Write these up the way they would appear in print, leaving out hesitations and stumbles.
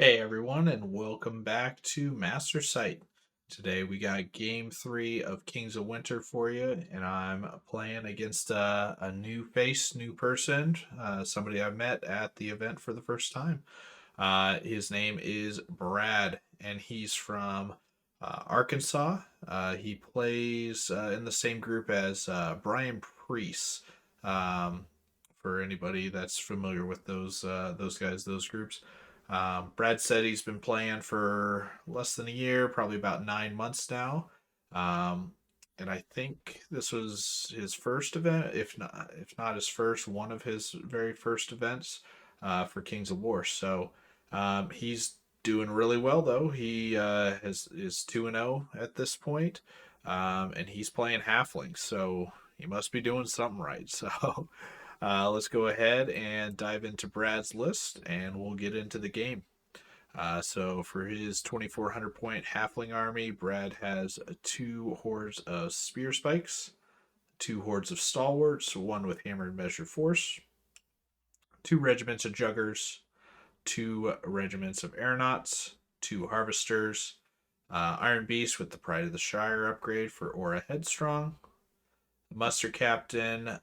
Hey everyone, and welcome back to Master Sight. Today we got game 3 of Kings of Winter for you, and I'm playing against a new face, new person, somebody I met at the event for the first time. His name is Brad, and he's from Arkansas. He plays in the same group as Brian Priest. Um, for anybody that's familiar with those guys, those groups. Brad said he's been playing for less than a year, probably about 9 months now. Um, and I think this was his first event, if not his first, one of his very first events for Kings of War. So he's doing really well though. He is 2-0 at this point, and he's playing Halflings, so he must be doing something right. So let's go ahead and dive into Brad's list, and we'll get into the game. So for his 2400 point Halfling army, Brad has two hordes of spear spikes, two hordes of stalwarts, one with hammer and measure force, two regiments of juggers, two regiments of aeronauts, two harvesters, Iron Beast with the Pride of the Shire upgrade for Aura Headstrong, Muster Captain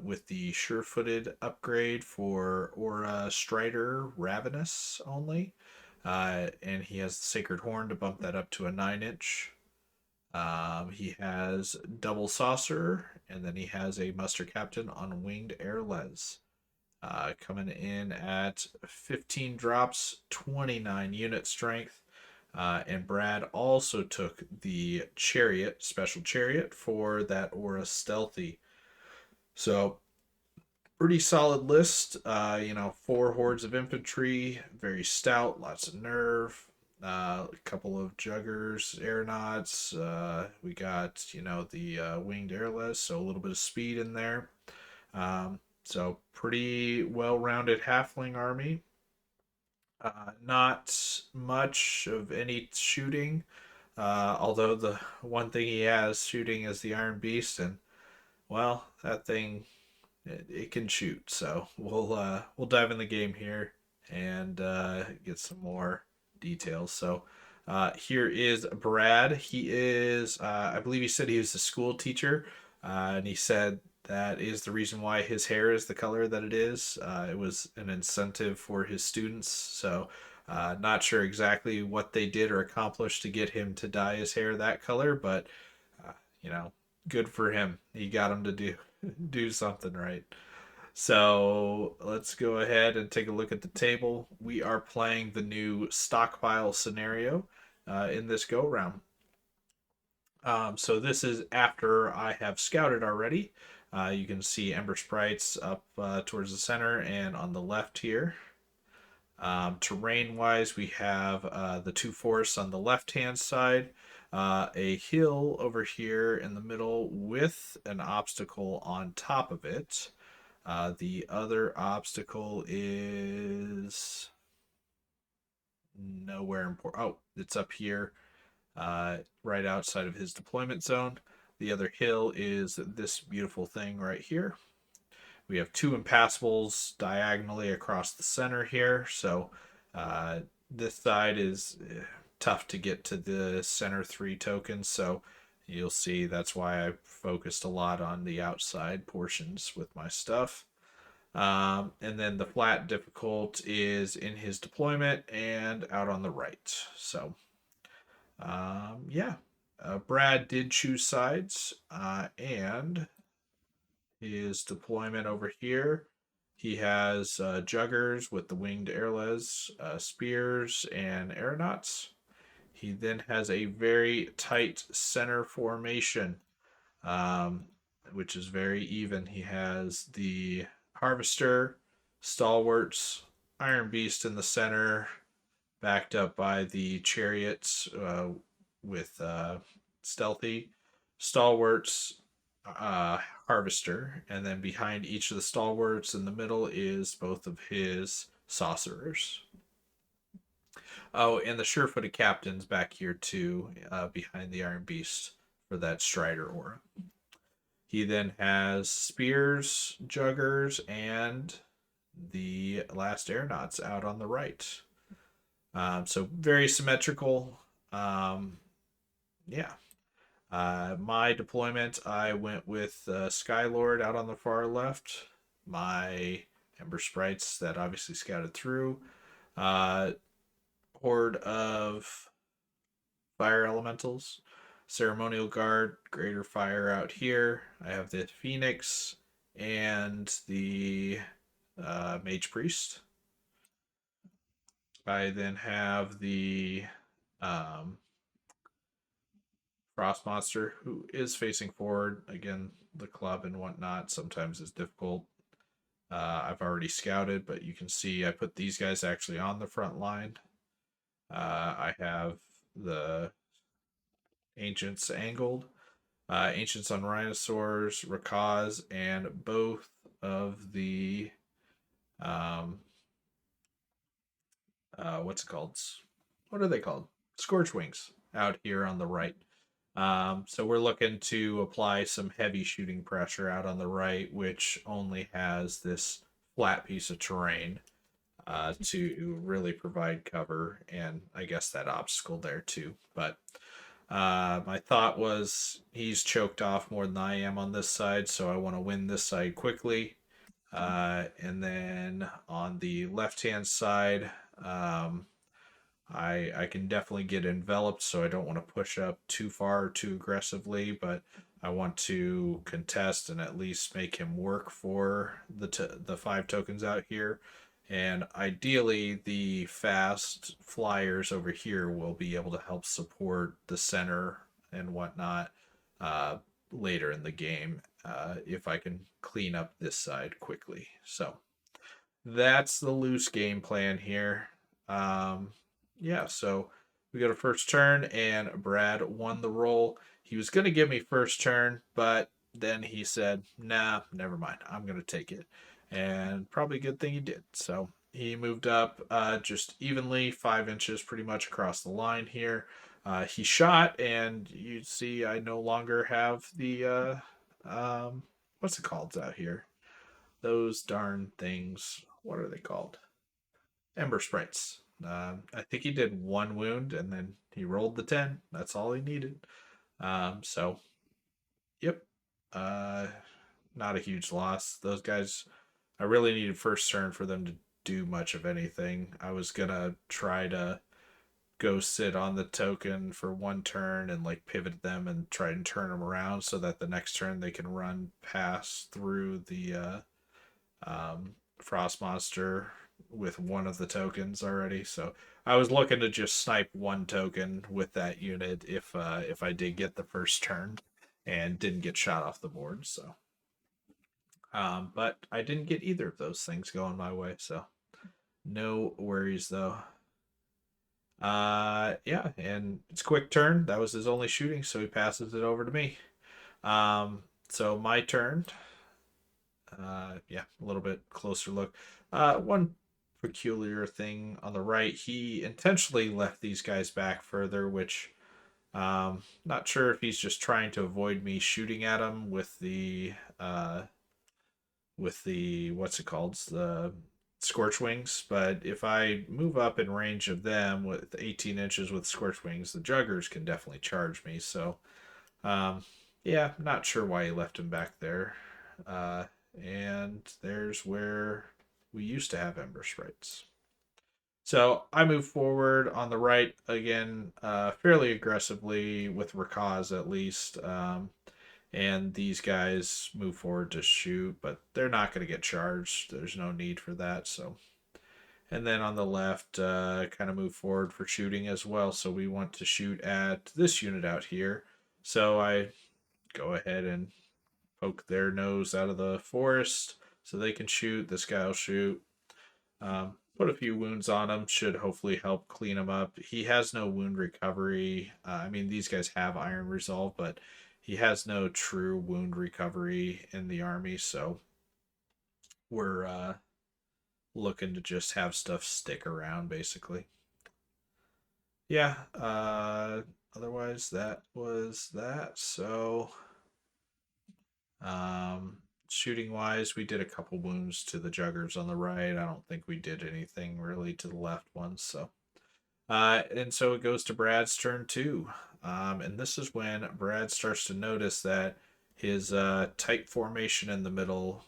with the Sure Footed upgrade for Aura Strider Ravenous only. And he has the Sacred Horn to bump that up to a 9-inch. He has Double Saucer, and then he has a Muster Captain on Winged Airles. Coming in at 15 drops, 29 unit strength. And Brad also took the Chariot, Special Chariot, for that Aura Stealthy. So, pretty solid list. Four hordes of infantry, very stout, lots of nerve. A couple of juggers, aeronauts. We got, the winged airless, so a little bit of speed in there. So pretty well-rounded halfling army. Not much of any shooting, although the one thing he has shooting is the Iron Beast, and well, that thing it can shoot. So we'll dive in the game here and get some more details. So here is Brad. He is, I believe he said he was a school teacher, and he said that is the reason why his hair is the color that it is. It was an incentive for his students. So not sure exactly what they did or accomplished to get him to dye his hair that color, but uh, you know, good for him. He got him to do something right. So let's go ahead and take a look at the table. We are playing the new Stockpile scenario in this go round. So this is after I have scouted already. You can see Ember Sprites up towards the center and on the left here. Terrain wise, we have the two forests on the left hand side, a hill over here in the middle with an obstacle on top of it. The other obstacle is nowhere important. Oh, it's up here, right outside of his deployment zone. The other hill is this beautiful thing right here. We have two impassables diagonally across the center here. So this side is tough to get to the center three tokens. So you'll see that's why I focused a lot on the outside portions with my stuff. And then the flat difficult is in his deployment and out on the right. So, yeah. Brad did choose sides, and his deployment over here, he has juggers with the winged airles, spears, and aeronauts. He then has a very tight center formation, um, which is very even. He has the harvester, stalwarts, Iron Beast in the center, backed up by the chariots with stealthy, stalwarts, uh, harvester, and then behind each of the stalwarts in the middle is both of his sorcerers. Oh, and the sure-footed captain's back here too, behind the Iron Beast for that Strider aura. He then has spears, juggers, and the last aeronauts out on the right. So very symmetrical. Yeah. My deployment, I went with Skylord out on the far left. My Ember Sprites that obviously scouted through. Uh, Horde of Fire Elementals. Ceremonial Guard, Greater Fire out here. I have the Phoenix and the Mage Priest. I then have the um, Frost Monster, who is facing forward. Again, the club and whatnot sometimes is difficult. I've already scouted, but you can see I put these guys actually on the front line. I have the Ancients angled, Ancients on Rhinosaurs, Rakaz, and both of the um, what's it called? What are they called? Scorch Wings out here on the right. So we're looking to apply some heavy shooting pressure out on the right, which only has this flat piece of terrain to really provide cover, and I guess that obstacle there too. But my thought was he's choked off more than I am on this side, so I want to win this side quickly. And then on the left hand side, I can definitely get enveloped, so I don't want to push up too far or too aggressively, but I want to contest and at least make him work for the 5 tokens out here. And ideally, the fast flyers over here will be able to help support the center and whatnot uh, later in the game if I can clean up this side quickly. So that's the loose game plan here. Um, yeah, so we got a first turn, and Brad won the roll. He was going to give me first turn, but then he said, nah, never mind. I'm going to take it. And probably a good thing he did. So he moved up just evenly, 5 inches pretty much across the line here. He shot, and you see I no longer have the, what's it called out here? Those darn things. What are they called? Ember sprites. I think he did 1 wound and then he rolled the 10. That's all he needed. So, yep. Uh, Not a huge loss. Those guys, I really needed first turn for them to do much of anything. I was going to try to go sit on the token for 1 turn and like pivot them and try and turn them around so that the next turn they can run past through the Frost Monster with one of the tokens already. So I was looking to just snipe 1 token with that unit if I did get the first turn and didn't get shot off the board. So, but I didn't get either of those things going my way. So no worries though. Yeah, and it's quick turn. That was his only shooting, so he passes it over to me. So my turn. Yeah, a little bit closer look. One peculiar thing on the right, he intentionally left these guys back further, which not sure if he's just trying to avoid me shooting at him with the what's it called, the scorch wings. But if I move up in range of them with 18 inches with scorch wings, the juggers can definitely charge me. So um, yeah, not sure why he left him back there. Uh, and there's where we used to have Ember Sprites. So I move forward on the right again, fairly aggressively with Rakaz at least. And these guys move forward to shoot, but they're not going to get charged. There's no need for that. So, and then on the left, kind of move forward for shooting as well. So we want to shoot at this unit out here. So I go ahead and poke their nose out of the forest so they can shoot. This guy will shoot. Put a few wounds on him should hopefully help clean him up. He has no wound recovery. I mean, these guys have Iron Resolve, but he has no true wound recovery in the army, so we're looking to just have stuff stick around basically. Yeah, otherwise that was that. So Um, shooting wise, we did a couple wounds to the juggers on the right. I don't think we did anything really to the left ones. So And so it goes to Brad's turn too. And this is when Brad starts to notice that his tight formation in the middle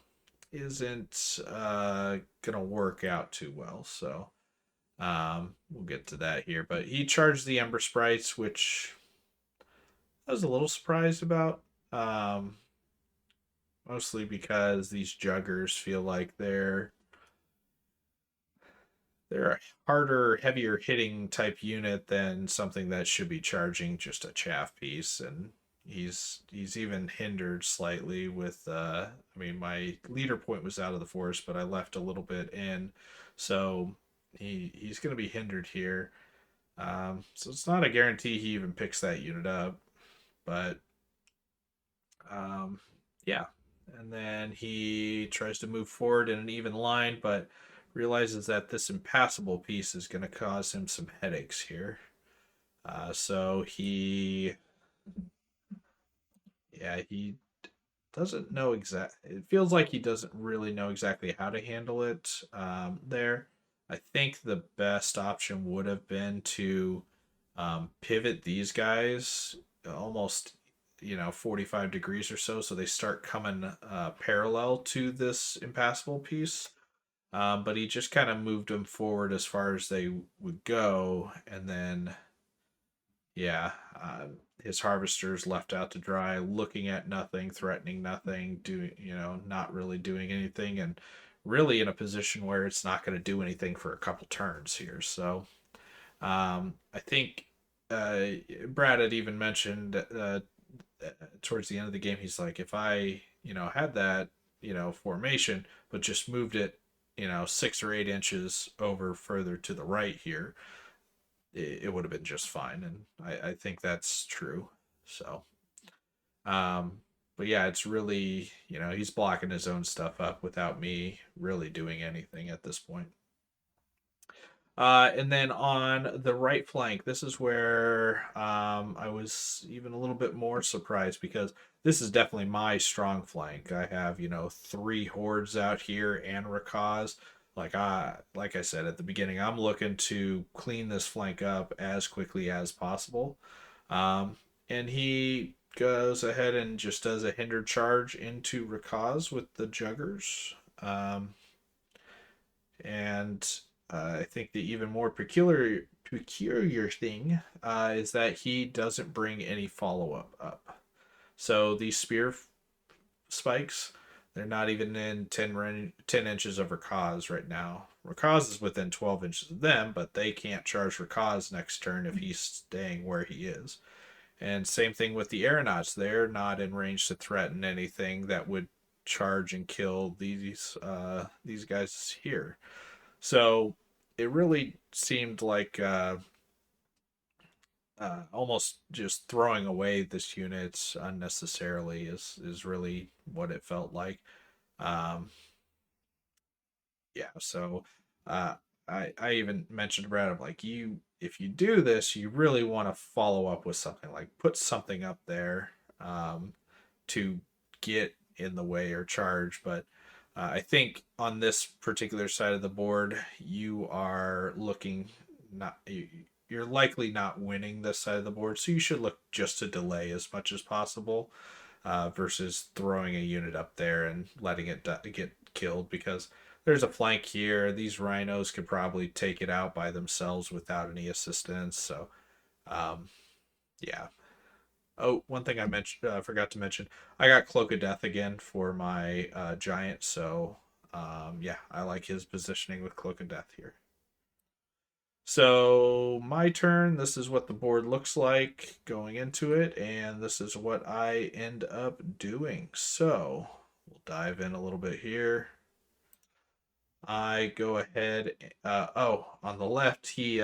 isn't going to work out too well. So we'll get to that here. But he charged the Ember Sprites, which I was a little surprised about. Um, Mostly because these Juggers feel like they're a harder, heavier hitting type unit than something that should be charging just a chaff piece. And he's even hindered slightly with I mean, my leader point was out of the forest, but I left a little bit in. So he's gonna be hindered here. So it's not a guarantee he even picks that unit up. But um yeah. And then he tries to move forward in an even line, but realizes that this impassable piece is going to cause him some headaches here. So he doesn't know exact. It feels like he doesn't really know exactly how to handle it there. I think the best option would have been to pivot these guys almost 45 degrees or so they start coming parallel to this impassable piece. But he just kind of moved them forward as far as they would go, and then yeah, his harvesters left out to dry, looking at nothing, threatening nothing, doing not really doing anything, and really in a position where it's not going to do anything for a couple turns here. So I think Brad had even mentioned towards the end of the game, he's like, if I had that formation, but just moved it 6 or 8 inches over further to the right here, it would have been just fine. And I think that's true. So, um, but yeah, it's really, he's blocking his own stuff up without me really doing anything at this point. And then on the right flank, this is where I was even a little bit more surprised because this is definitely my strong flank. I have, 3 hordes out here and Rakaz. Like I said at the beginning, I'm looking to clean this flank up as quickly as possible. Um, and he goes ahead and just does a hinder charge into Rakaz with the Juggers. And I think the even more peculiar thing is that he doesn't bring any follow up. So these spear spikes, they're not even in 10 inches of Rakaz right now. Rakaz is within 12 inches of them, but they can't charge Rakaz next turn if he's staying where he is. And same thing with the aeronauts. They're not in range to threaten anything that would charge and kill these guys here. So it really seemed like almost just throwing away this unit unnecessarily is really what it felt like. Um, yeah, so uh, I even mentioned to Brad, I'm like, if you do this, you really want to follow up with something like put something up there to get in the way or charge. But I think on this particular side of the board, you are looking not you're likely not winning this side of the board, so you should look just to delay as much as possible versus throwing a unit up there and letting it get killed because there's a flank here. These rhinos could probably take it out by themselves without any assistance. So, um, yeah. Oh, one thing I mentioned, forgot to mention, I got Cloak of Death again for my giant. So, yeah, I like his positioning with Cloak of Death here. So, my turn. This is what the board looks like going into it, and this is what I end up doing. So, we'll dive in a little bit here. I go ahead. On the left, he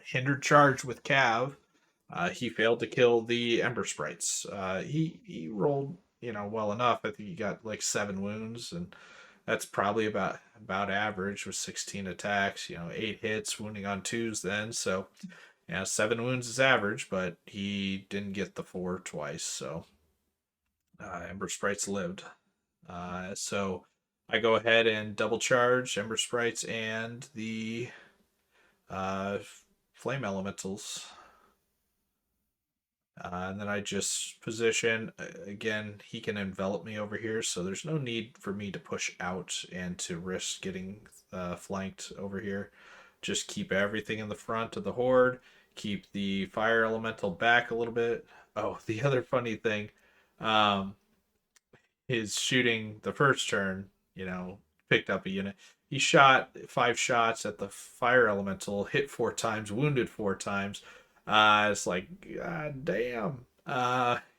hindered charge with Cav. He failed to kill the Ember Sprites. He rolled well enough. I think he got like 7 wounds, and that's probably about average with 16 attacks. 8 hits, wounding on twos. Then so 7 wounds is average, but he didn't get the 4 twice. So Ember Sprites lived. So I go ahead and double charge Ember Sprites and the uh, flame elementals. And then I just position, again, he can envelop me over here, so there's no need for me to push out and to risk getting flanked over here. Just keep everything in the front of the horde, keep the fire elemental back a little bit. Oh, the other funny thing, um, his shooting the first turn, picked up a unit. He shot 5 shots at the fire elemental, hit 4 times, wounded 4 times. It's like, God damn.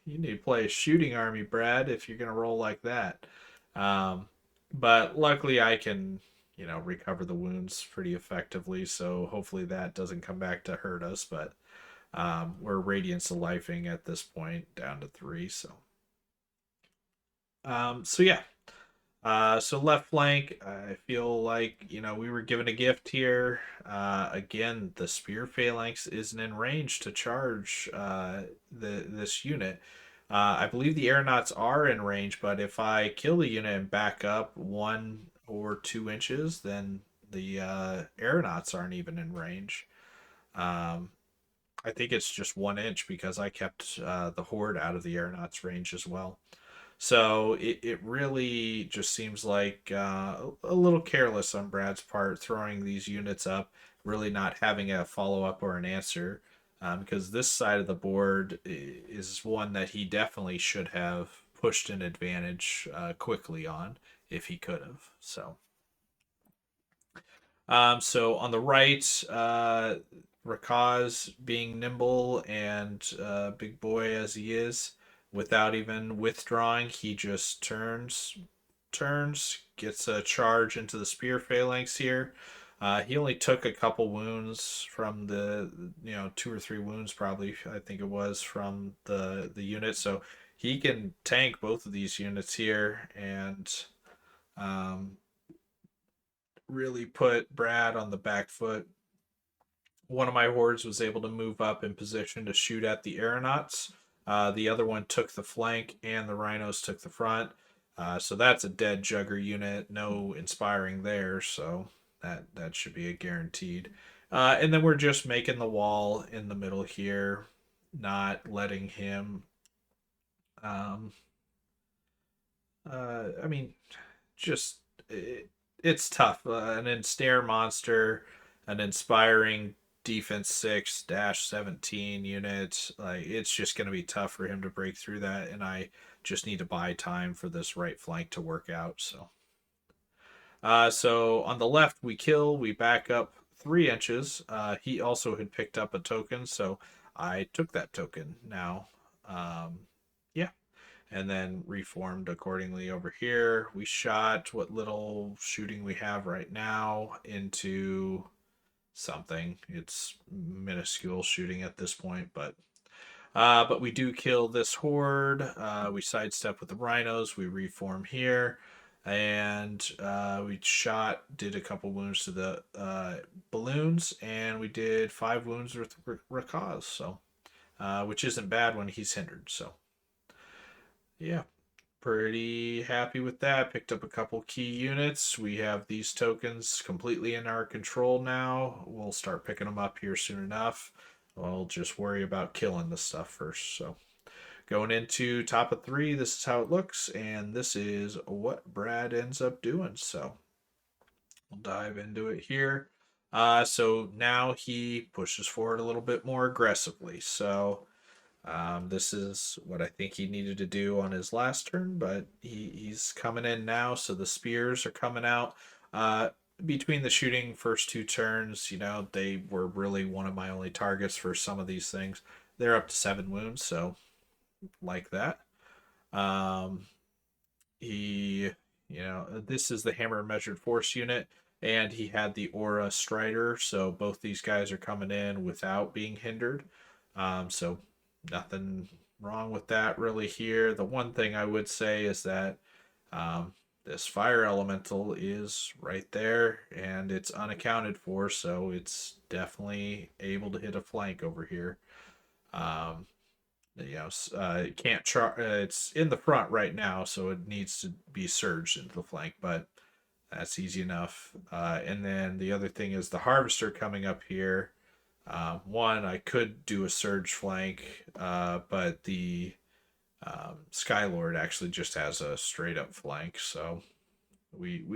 You need to play a shooting army, Brad, if you're gonna roll like that. Um, but luckily, I can, recover the wounds pretty effectively. So hopefully that doesn't come back to hurt us. But we're radiance of lifing at this point, down to 3. So yeah, so left flank, I feel like we were given a gift here. Again, the spear phalanx isn't in range to charge this unit. I believe the aeronauts are in range, but if I kill the unit and back up 1 or 2 inches, then the aeronauts aren't even in range. Um, I think it's just 1 inch because I kept the horde out of the aeronauts range as well. So it really just seems like a little careless on Brad's part throwing these units up, really not having a follow up or an answer. Because this side of the board is one that he definitely should have pushed an advantage quickly on if he could have. So on the right, Rakaz being nimble and big boy as he is, without even withdrawing, he just turns, gets a charge into the spear phalanx here. He only took a couple wounds from the, 2 or 3 wounds probably, I think it was, from the unit. So he can tank both of these units here and um, really put Brad on the back foot. One of my hordes was able to move up in position to shoot at the aeronauts. The other one took the flank, and the rhinos took the front. So that's a dead jugger unit. No inspiring there, so that should be a guaranteed. And then we're just making the wall in the middle here, not letting him. Um, I mean, just it's tough. An ensnare monster, an inspiring defense 6-17 unit. Like it's just going to be tough for him to break through that, and I just need to buy time for this right flank to work out. So on the left we kill, we back up 3 inches. He also had picked up a token, so I took that token. Now, yeah, and then reformed accordingly over here. We shot what little shooting we have right now into something. It's minuscule shooting at this point, but we do kill this horde. We sidestep with the rhinos. We reform here, and we did a couple wounds to the balloons, and we did 5 wounds with Rakaz. So, which isn't bad when he's hindered. So, yeah, pretty happy with that. Picked up a couple key units. We have these tokens completely in our control now. We'll start picking them up here soon enough. We'll just worry about killing the stuff first. So going into top of 3, this is how it looks, and this is what Brad ends up doing. So we'll dive into it here. So now he pushes forward a little bit more aggressively. So this is what I think he needed to do on his last turn, but he's coming in now, so the spears are coming out. Between the shooting first 2 turns, they were really one of my only targets for some of these things. They're up to 7 wounds, so like that. He, this is the Hammer Measured Force unit, and he had the Aura Strider, so both these guys are coming in without being hindered. So nothing wrong with that really here. The one thing I would say is that this fire elemental is right there and it's unaccounted for, so it's definitely able to hit a flank over here. It can't it's in the front right now, so it needs to be surged into the flank, but That's easy enough. And then the other thing is the harvester coming up here. One, I could do a surge flank, but the Skylord actually just has a straight up flank. So we've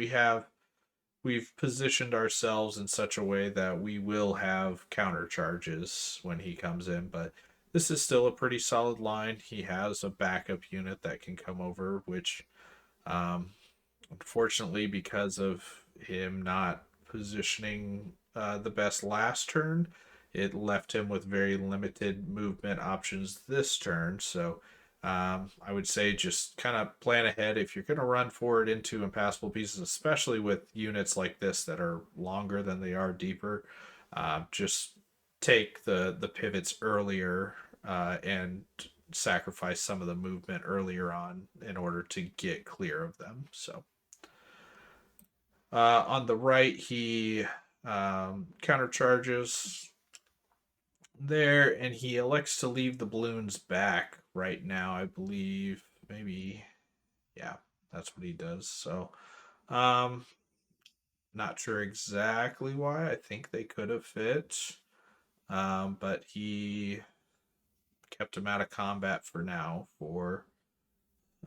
positioned ourselves in such a way that we will have counter charges when he comes in, but this is still a pretty solid line. He has a backup unit that can come over, which um, unfortunately, because of him not positioning the best last turn, it left him with very limited movement options this turn. So I would say just kind of plan ahead if you're going to run forward into impassable pieces, especially with units like this that are longer than they are deeper. Just take the pivots earlier and sacrifice some of the movement earlier on in order to get clear of them. So on the right, he countercharges there, and he elects to leave the balloons back right now. I believe maybe, yeah, that's what he does. So, um, not sure exactly why. I think they could have fit, but he kept him out of combat for now.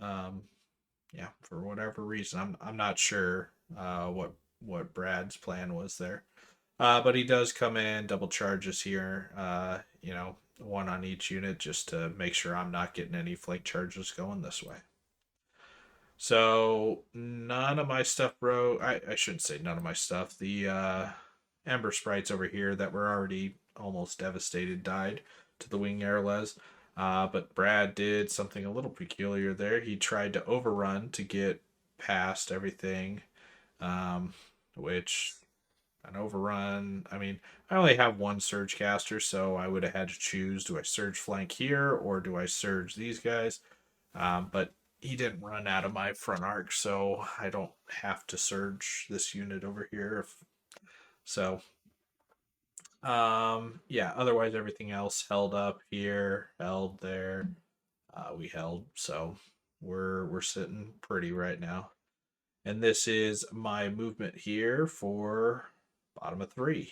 Um, yeah, for whatever reason, I'm not sure what Brad's plan was there. But he does come in, double charges here, one on each unit just to make sure I'm not getting any flank charges going this way. So none of my stuff broke. I shouldn't say none of my stuff. The Ember Sprites over here that were already almost devastated died to the Wing Airles. But Brad did something a little peculiar there. He tried to overrun to get past everything, which an overrun. I mean, I only have one surge caster, so I would have had to choose: do I surge flank here or do I surge these guys? But he didn't run out of my front arc, so I don't have to surge this unit over here. So, yeah. Otherwise, everything else held up here, held there. We held, so we're sitting pretty right now. And this is my movement here for bottom of 3.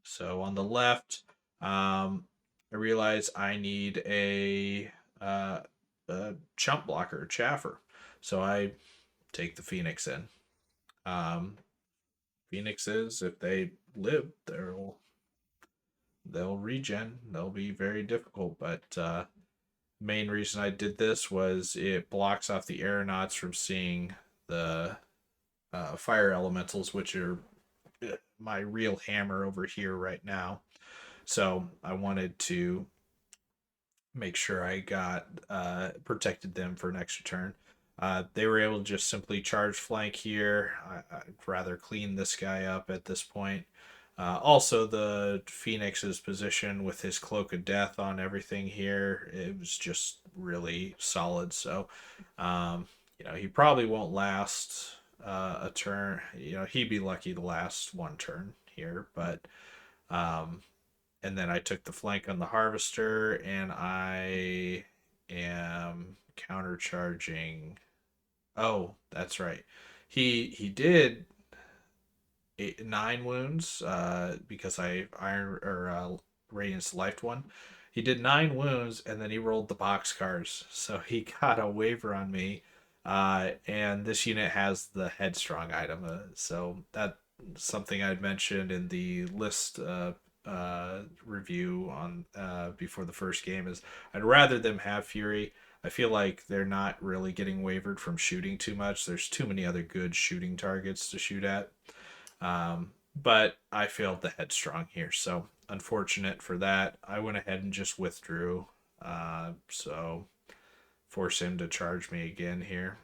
So on the left, I realize I need a chump blocker, chaffer. So I take the Phoenix in. Um, Phoenixes, if they live, they'll regen. They'll be very difficult, but main reason I did this was it blocks off the aeronauts from seeing the fire elementals, which are my real hammer over here right now. So I wanted to make sure I got protected them for an extra turn. They were able to just simply charge flank here. I'd rather clean this guy up at this point. Also, the Phoenix's position with his Cloak of Death on everything here, it was just really solid. So, he probably won't last a turn. He'd be lucky to last one turn here, but um, and then I took the flank on the harvester, and I am countercharging. Oh, that's right. He did 9 wounds because I iron or radiance lifed one. He did 9 wounds, and then he rolled the box cars, so he got a waiver on me. And this unit has the headstrong item, so that's something I'd mentioned in the list review on before the first game is I'd rather them have Fury. I feel like they're not really getting wavered from shooting too much. There's too many other good shooting targets to shoot at. But I failed the headstrong here, so unfortunate for that. I went ahead and just withdrew. So force him to charge me again here.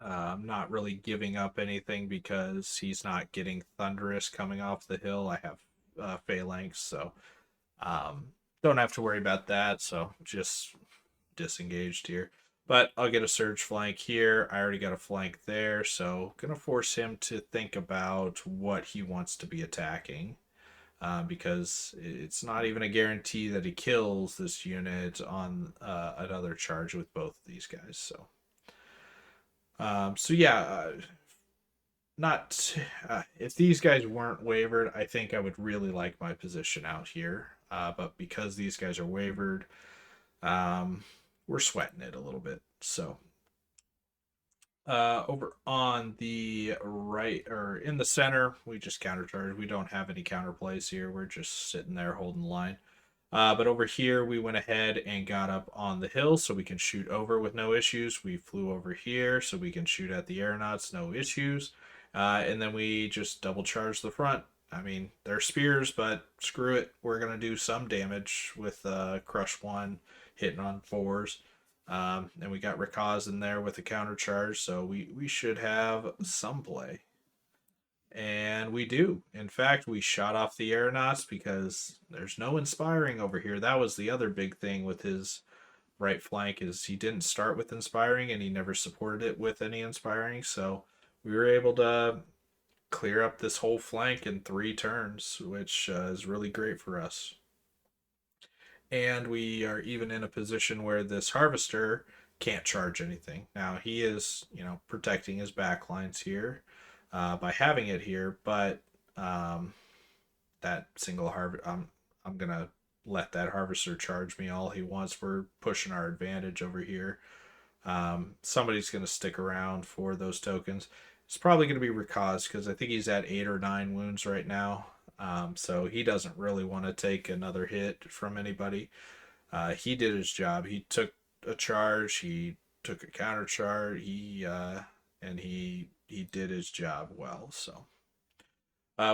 I'm not really giving up anything because he's not getting Thunderous coming off the hill. I have Phalanx, so don't have to worry about that. So just disengaged here. But I'll get a surge flank here. I already got a flank there, so gonna force him to think about what he wants to be attacking. Because it's not even a guarantee that he kills this unit on another charge with both of these guys. So yeah, not if these guys weren't wavered, I think I would really like my position out here. But because these guys are wavered, we're sweating it a little bit. So over on the right or in the center, we just countercharge. We don't have any counterplays here. We're just sitting there holding the line. But over here, we went ahead and got up on the hill so we can shoot over with no issues. We flew over here so we can shoot at the aeronauts, no issues. And then we just double charge the front. I mean, they're spears, but screw it. We're going to do some damage with Crush 1 hitting on fours. And we got Rakaz in there with a counter charge, so we should have some play. And we do. In fact, we shot off the aeronauts because there's no inspiring over here. That was the other big thing with his right flank is he didn't start with inspiring and he never supported it with any inspiring. So we were able to clear up this whole flank in 3 turns, which is really great for us. And we are even in a position where this harvester can't charge anything. Now he is, protecting his backlines here by having it here, but that single harvest, I'm gonna let that harvester charge me all he wants. We're pushing our advantage over here. Somebody's gonna stick around for those tokens. It's probably gonna be Rakaz because I think he's at 8 or 9 wounds right now. So he doesn't really want to take another hit from anybody. He did his job. He took a charge. He took a counter charge. And he did his job well. So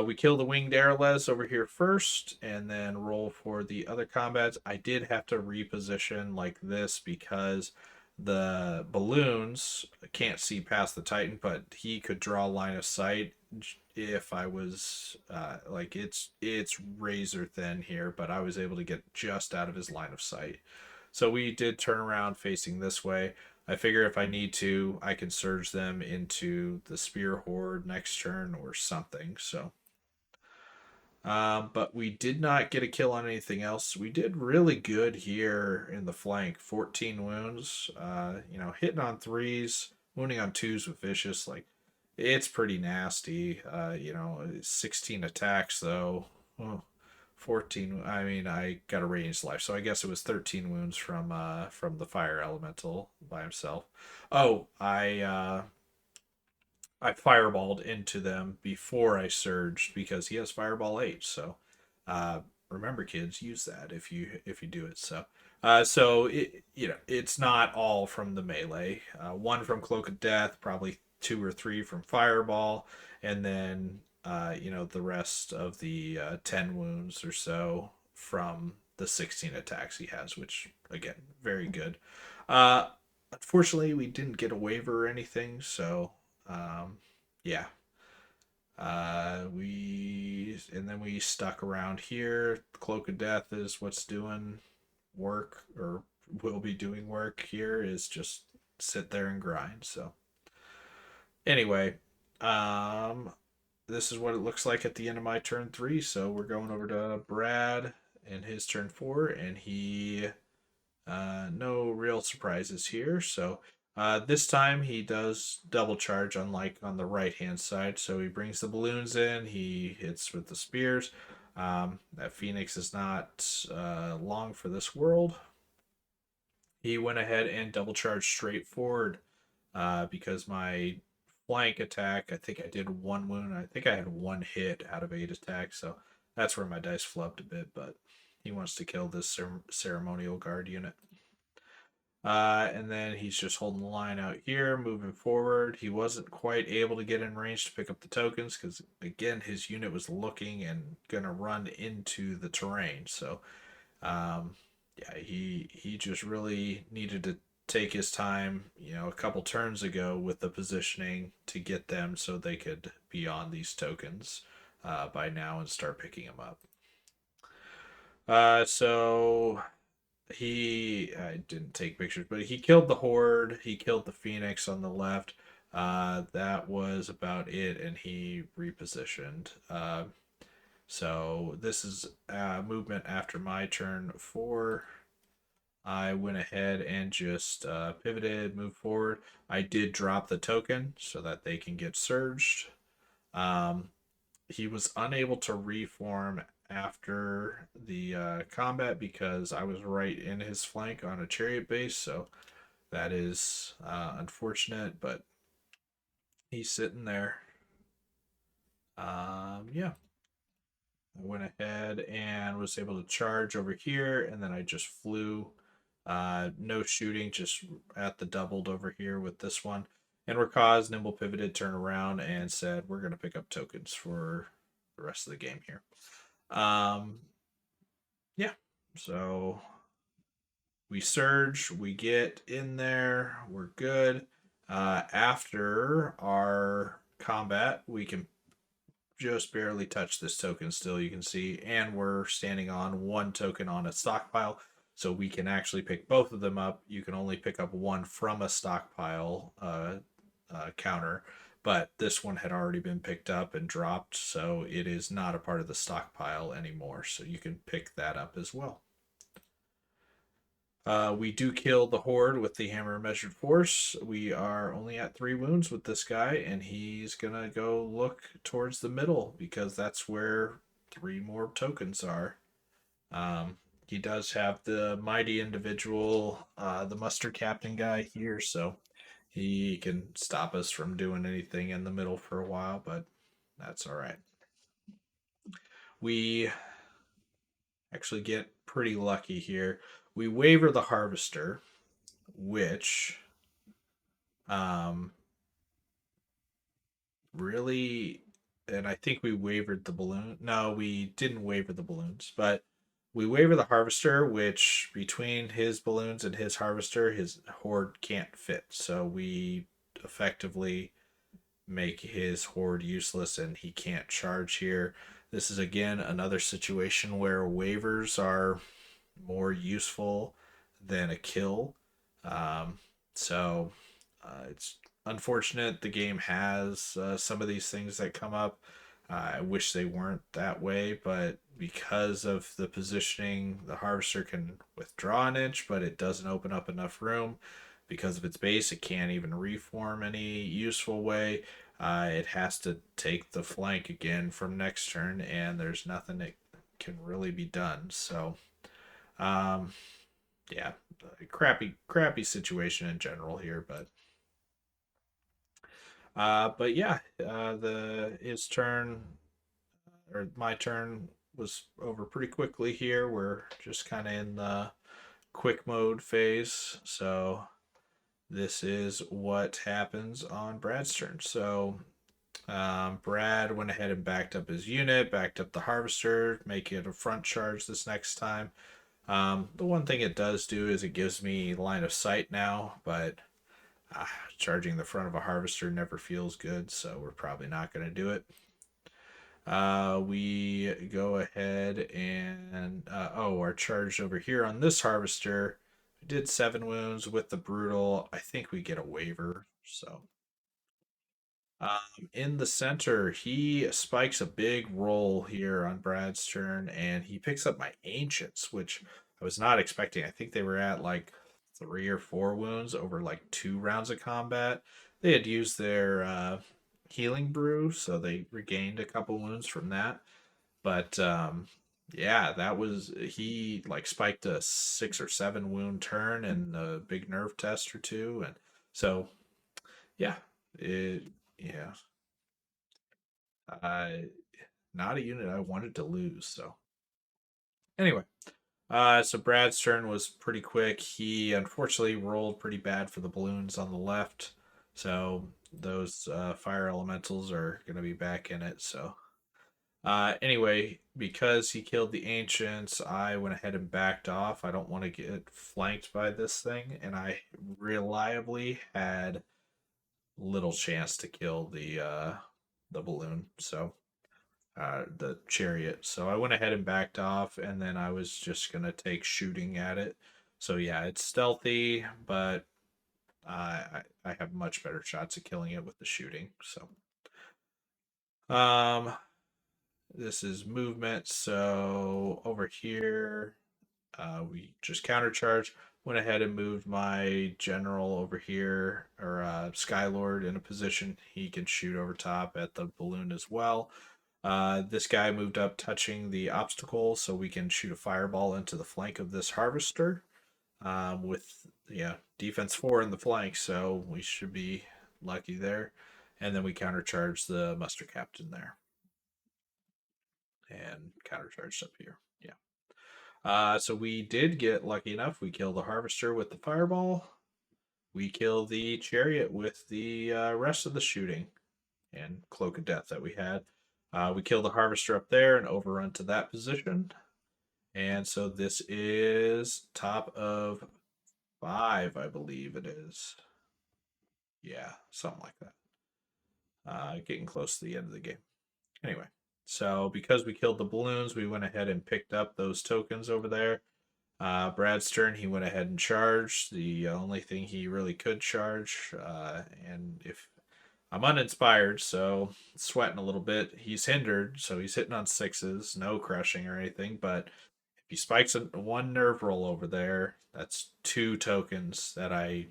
we kill the winged airless over here first, and then roll for the other combats. I did have to reposition like this because the balloons can't see past the Titan, but he could draw line of sight if I was like it's razor thin here, but I was able to get just out of his line of sight. So we did turn around facing this way. I figure if I need to, I can surge them into the spear horde next turn or something. So, but we did not get a kill on anything else. We did really good here in the flank. 14 wounds. Hitting on 3s, wounding on 2s with vicious. Like, it's pretty nasty. 16 attacks though. Oh, 14. I mean, I got a ranged life, so I guess it was 13 wounds from the fire elemental by himself. Oh, I fireballed into them before I surged because he has fireball 8. So remember, kids, use that if you do it. So it's not all from the melee. 1 from Cloak of Death, probably 2 or 3 from fireball, and then the rest of the 10 wounds or so from the 16 attacks he has, which again, very good. Unfortunately, we didn't get a waiver or anything, so yeah. We stuck around here. Cloak of Death is what's doing work, or will be doing work here, is just sit there and grind. So anyway, this is what it looks like at the end of my turn 3. So we're going over to Brad and his turn 4, and he no real surprises here. So this time he does double charge, unlike on the right hand side. So he brings the balloons in, he hits with the spears. That Phoenix is not long for this world. He went ahead and double charged straight forward because my flank attack, I think I did 1 wound. I think I had 1 hit out of 8 attacks. So that's where my dice flubbed a bit, but he wants to kill this ceremonial guard unit. And then he's just holding the line out here, moving forward. He wasn't quite able to get in range to pick up the tokens because, again, his unit was looking and going to run into the terrain. So, he just really needed to take his time, a couple turns ago with the positioning to get them so they could be on these tokens by now and start picking them up. So I didn't take pictures, but he killed the horde. He killed the Phoenix on the left. That was about it, and he repositioned. So this is movement after my turn 4. I went ahead and just pivoted, moved forward. I did drop the token so that they can get surged. Um, he was unable to reform after the combat because I was right in his flank on a chariot base, so that is unfortunate, but he's sitting there. Yeah, I went ahead and was able to charge over here, and then I just flew. No shooting, just at the doubled over here with this one. And Rakaz nimble pivoted, turned around, and said, "We're going to pick up tokens for the rest of the game here." Um, yeah, so we surge, we get in there, we're good. After our combat, we can just barely touch this token still, you can see, and we're standing on one token on a stockpile, so we can actually pick both of them up. You can only pick up one from a stockpile counter, but this one had already been picked up and dropped, so it is not a part of the stockpile anymore, so you can pick that up as well. We do kill the horde with the hammer of measured force. We are only at 3 wounds with this guy, and he's gonna go look towards the middle because that's where 3 more tokens are. He does have the mighty individual, the mustard captain guy here, so he can stop us from doing anything in the middle for a while, but that's all right. We actually get pretty lucky here. We waver the harvester, which um, really, and I think we wavered the balloon. No, we didn't waver the balloons, but we waver the harvester, which between his balloons and his harvester, his horde can't fit. So we effectively make his horde useless and he can't charge here. This is again another situation where waivers are more useful than a kill. Um, so it's unfortunate the game has some of these things that come up. I wish they weren't that way, but because of the positioning, the harvester can withdraw an inch, but it doesn't open up enough room. Because of its base, it can't even reform any useful way. It has to take the flank again from next turn, and there's nothing that can really be done. So, um, yeah, crappy situation in general here, but yeah, the his turn or my turn was over pretty quickly here. We're just kind of in the quick mode phase, so this is what happens on Brad's turn. So Brad went ahead and backed up his unit, backed up the harvester, make it a front charge this next time. The one thing it does do is it gives me line of sight now, but charging the front of a harvester never feels good, so we're probably not going to do it. We go ahead and our charge over here on this harvester. We did 7 wounds with the brutal. I think we get a waiver. So in the center, he spikes a big roll here on Brad's turn, and he picks up my ancients, which I was not expecting. I think they were at like 3 or 4 wounds over like 2 rounds of combat. They had used their healing brew, so they regained a couple wounds from that. But yeah, that was he like spiked a 6 or 7 wound turn and a big nerve test or two, and so yeah, it yeah, uh, not a unit I wanted to lose. So anyway, so Brad's turn was pretty quick. He unfortunately rolled pretty bad for the balloons on the left, so those fire elementals are going to be back in it. So anyway, because he killed the ancients, I went ahead and backed off. I don't want to get flanked by this thing, and I reliably had little chance to kill the balloon. So the chariot. So I went ahead and backed off, and then I was just gonna take shooting at it. So yeah, it's stealthy, but I have much better shots at killing it with the shooting. So um, this is movement. So over here, we just counter charge. went ahead and moved my general over here, or Skylord, in a position he can shoot over top at the balloon as well. This guy moved up, touching the obstacle, so we can shoot a fireball into the flank of this harvester. With defense 4 in the flank, so we should be lucky there. And then we countercharge the muster captain there, and countercharged up here. Yeah. So we did get lucky enough. We killed the harvester with the fireball. We kill the chariot with the rest of the shooting and cloak of death that we had. We kill the harvester up there and overrun to that position. And so this is top of 5, I believe it is. Yeah, something like that. Getting close to the end of the game. Anyway, so because we killed the balloons, we went ahead and picked up those tokens over there. Brad's turn, he went ahead and charged. The only thing he really could charge. And if I'm uninspired, so sweating a little bit. He's hindered, so he's hitting on 6s, no crushing or anything. But if he spikes one nerve roll over there, that's 2 tokens that I'm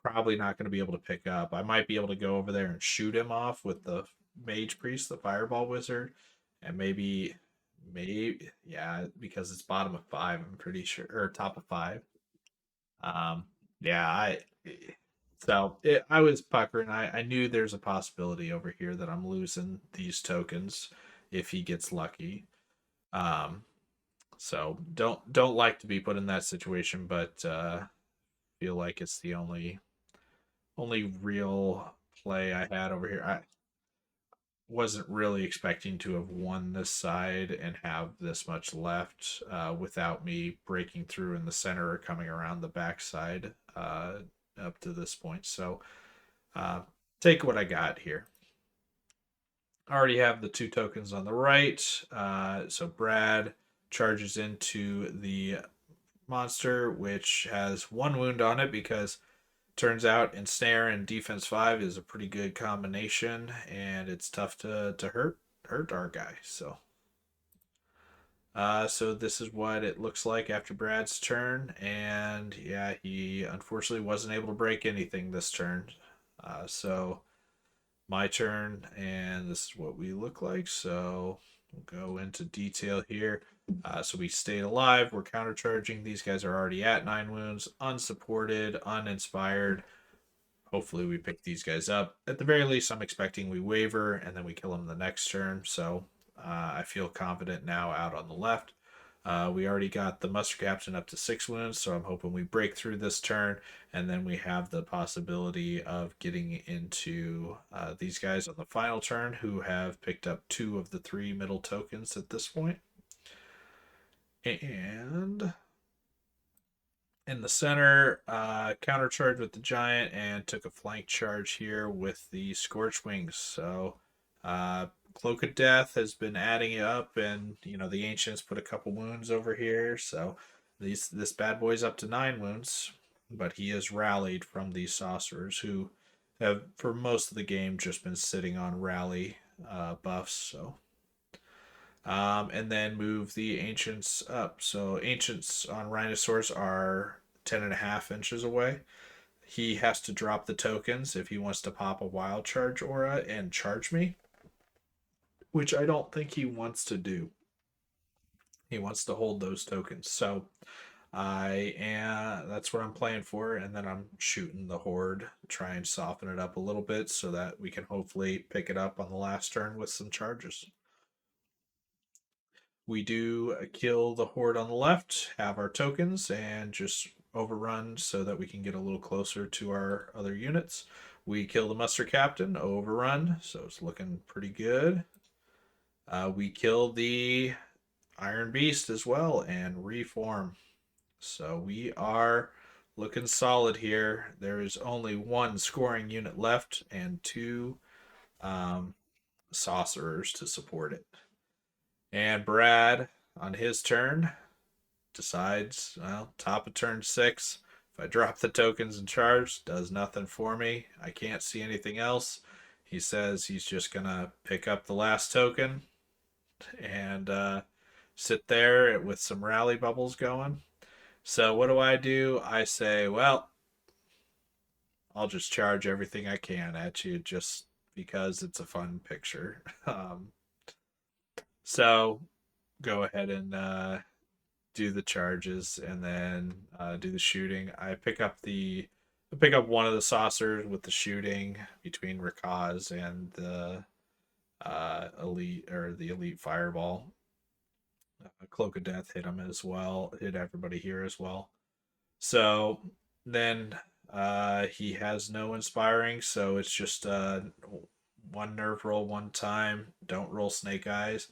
probably not going to be able to pick up. I might be able to go over there and shoot him off with the Mage Priest, the Fireball Wizard, and yeah, because it's bottom of 5, I'm pretty sure, or top of 5. Um, yeah, I was puckering. I knew there's a possibility over here that I'm losing these tokens if he gets lucky. Um, so don't like to be put in that situation, but feel like it's the only real play I had over here. I wasn't really expecting to have won this side and have this much left without me breaking through in the center or coming around the backside up to this point. So uh, take what I got here. I already have the 2 tokens on the right. So Brad charges into the monster, which has 1 wound on it because turns out ensnare and defense 5 is a pretty good combination, and it's tough to hurt our guy. So this is what it looks like after Brad's turn, and yeah, he unfortunately wasn't able to break anything this turn. So my turn, and this is what we look like. So we'll go into detail here. So we stayed alive. We're countercharging. These guys are already at 9 wounds, unsupported, uninspired. Hopefully we pick these guys up. At the very least, I'm expecting we waver and then we kill them the next turn. So I feel confident now out on the left. We already got the muster captain up to 6 wounds, so I'm hoping we break through this turn, and then we have the possibility of getting into these guys on the final turn, who have picked up 2 of the 3 middle tokens at this point. And in the center, countercharged with the giant and took a flank charge here with the Scorch Wings. So Cloak of Death has been adding it up, and the ancients put a couple wounds over here. So this bad boy's up to 9 wounds, but he is rallied from these sorcerers who have for most of the game just been sitting on rally buffs. So and then move the ancients up. So ancients on Rhinosaurs are 10.5 inches away. He has to drop the tokens if he wants to pop a wild charge aura and charge me, which I don't think he wants to do. He wants to hold those tokens. So that's what I'm playing for, and then I'm shooting the horde, try and soften it up a little bit so that we can hopefully pick it up on the last turn with some charges. We do kill the horde on the left, have our tokens, and just overrun so that we can get a little closer to our other units. We kill the muster captain, overrun, so it's looking pretty good. We kill the iron beast as well and reform. So we are looking solid here. There is only 1 scoring unit left and 2 sorcerers to support it. And Brad, on his turn, decides, well, top of turn 6, if I drop the tokens and charge, does nothing for me. I can't see anything else. He says he's just going to pick up the last token and sit there with some rally bubbles going. So what do? I say, well, I'll just charge everything I can at you just because it's a fun picture. So go ahead and do the charges and then do the shooting. I pick up one of the saucers with the shooting between Rakaz and the elite fireball. Cloak of Death hit him as well. Hit everybody here as well. So then he has no inspiring, so it's just one nerve roll one time. Don't roll snake eyes.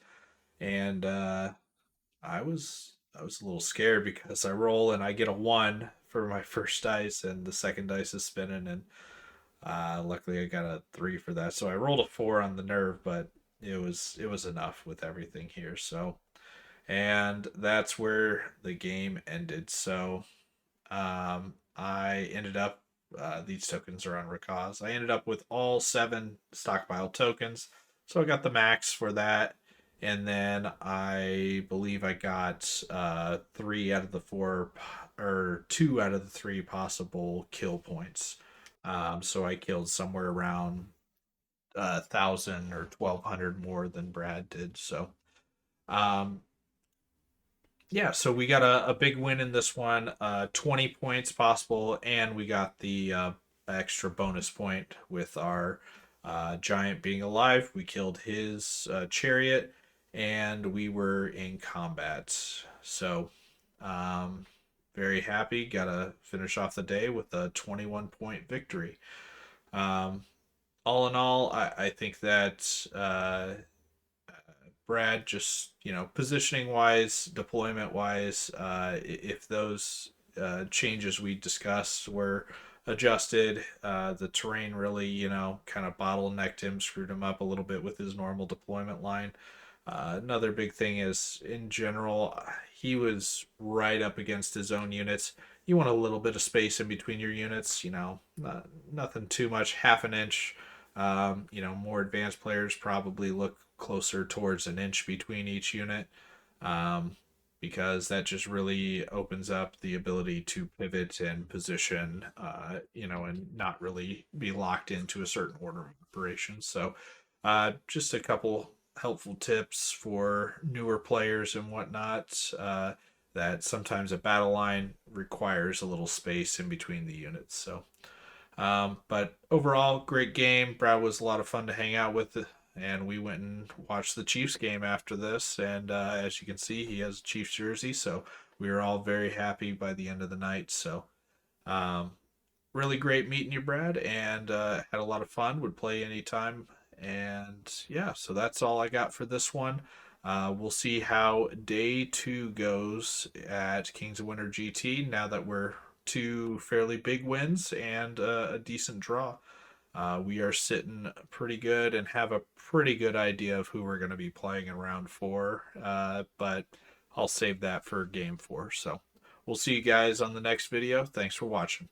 And I was a little scared because I roll and I get a one for my first dice, and the second dice is spinning, and luckily I got a three for that. So I rolled a four on the nerve, but it was enough with everything here. So and that's where the game ended. So I ended up these tokens are on Rakaz. I ended up with all 7 stockpile tokens, so I got the max for that. And then I believe I got 3 out of the 4, or 2 out of the 3 possible kill points. So I killed somewhere around 1,000 or 1,200 more than Brad did. So um, yeah, so we got a big win in this one, 20 points possible, and we got the extra bonus point with our giant being alive. We killed his chariot, and we were in combat. So, um, very happy. Got to finish off the day with a 21-point victory. Um, all in all, I think that Brad, just positioning wise, deployment wise, if those changes we discussed were adjusted, the terrain really kind of bottlenecked him, screwed him up a little bit with his normal deployment line. Another big thing is, in general, he was right up against his own units. You want a little bit of space in between your units, nothing too much, half an inch. More advanced players probably look closer towards an inch between each unit, um, because that just really opens up the ability to pivot and position, and not really be locked into a certain order of operations. So, just a couple helpful tips for newer players and whatnot. That sometimes a battle line requires a little space in between the units. So, but overall, great game. Brad was a lot of fun to hang out with, and we went and watched the Chiefs game after this. And as you can see, he has a Chiefs jersey, so we were all very happy by the end of the night. So, um, really great meeting you, Brad, and had a lot of fun. Would play anytime. And yeah, so that's all I got for this one. We'll see how day 2 goes at Kings of Winter GT now that we're 2 fairly big wins and a decent draw. We are sitting pretty good and have a pretty good idea of who we're going to be playing in round 4, but I'll save that for game 4. So we'll see you guys on the next video. Thanks for watching.